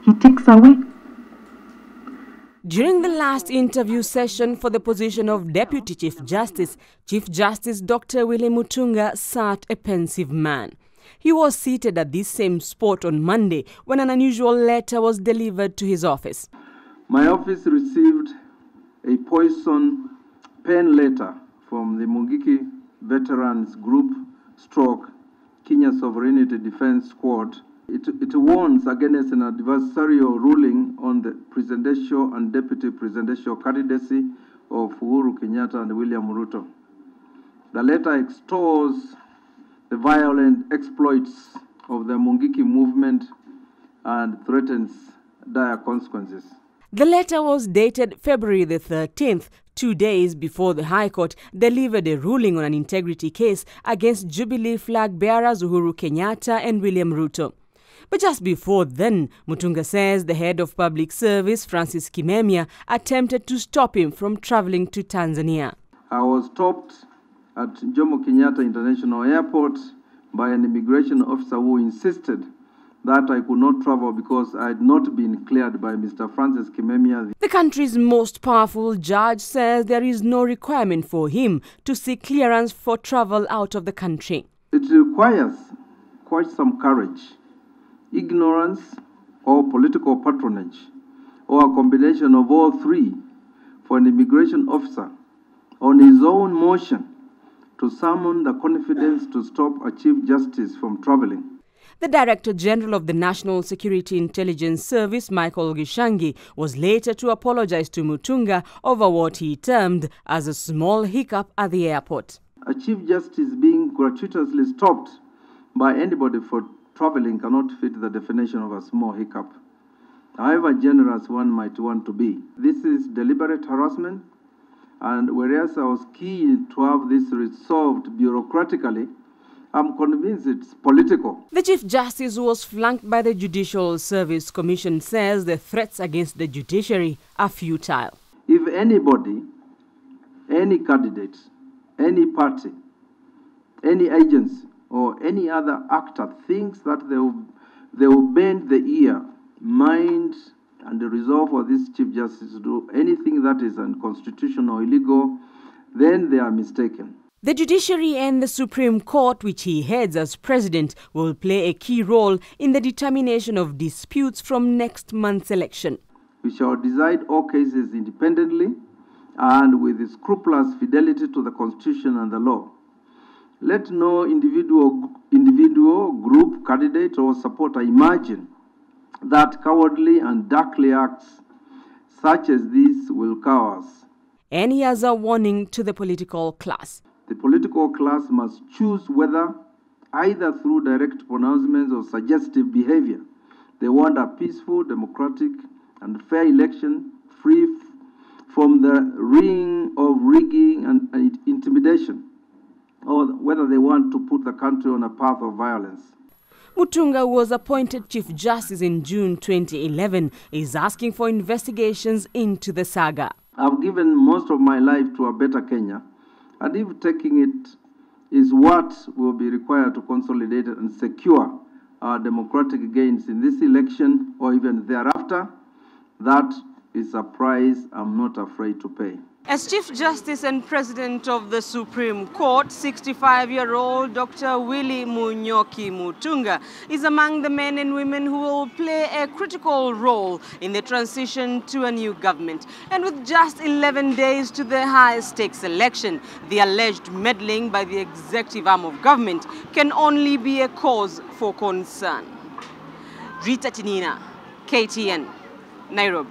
he takes away. During the last interview session for the position of Deputy Chief Justice Dr. Willy Mutunga sat a pensive man. He was seated at this same spot on Monday when an unusual letter was delivered to his office. My office received a poison pen letter from the Mungiki Veterans Group / Kenya Sovereignty Defense Squad. It warns against an adversarial ruling on the presidential and deputy presidential candidacy of Uhuru Kenyatta and William Ruto. The letter extols the violent exploits of the Mungiki movement and threatens dire consequences. The letter was dated February the 13th, 2 days before the High Court delivered a ruling on an integrity case against Jubilee flag bearers Uhuru Kenyatta and William Ruto. But just before then, Mutunga says the head of public service, Francis Kimemia, attempted to stop him from traveling to Tanzania. I was stopped at Jomo Kenyatta International Airport by an immigration officer who insisted that I could not travel because I had not been cleared by Mr. Francis Kimemia. The country's most powerful judge says there is no requirement for him to seek clearance for travel out of the country. It requires quite some courage, ignorance, or political patronage, or a combination of all three, for an immigration officer on his own motion to summon the confidence to stop a Chief Justice from traveling. The Director General of the National Security Intelligence Service, Michael Gishangi, was later to apologize to Mutunga over what he termed as a small hiccup at the airport. A Chief Justice being gratuitously stopped by anybody for traveling cannot fit the definition of a small hiccup, however generous one might want to be. This is deliberate harassment, and whereas I was keen to have this resolved bureaucratically, I'm convinced it's political. The Chief Justice, who was flanked by the Judicial Service Commission, says the threats against the judiciary are futile. If anybody, any candidate, any party, any agency, or any other actor thinks that they will bend the ear, mind, and the resolve for this Chief Justice to do anything that is unconstitutional or illegal, then they are mistaken. The judiciary and the Supreme Court, which he heads as president, will play a key role in the determination of disputes from next month's election. We shall decide all cases independently and with scrupulous fidelity to the Constitution and the law. Let no individual, group, candidate, or supporter imagine that cowardly and darkly acts such as these will cower us. And he has a warning to the political class. The political class must choose whether, either through direct pronouncements or suggestive behavior, they want a peaceful, democratic, and fair election free from the ring of rigging and intimidation, or whether they want to put the country on a path of violence. Mutunga, who was appointed Chief Justice in June 2011, is asking for investigations into the saga. I've given most of my life to a better Kenya, and if taking it is what will be required to consolidate and secure our democratic gains in this election or even thereafter, that is a price I'm not afraid to pay. As Chief Justice and President of the Supreme Court, 65-year-old Dr. Willy Munyoki Mutunga is among the men and women who will play a critical role in the transition to a new government. And with just 11 days to the high-stakes election, the alleged meddling by the executive arm of government can only be a cause for concern. Rita Tinina, KTN, Nairobi.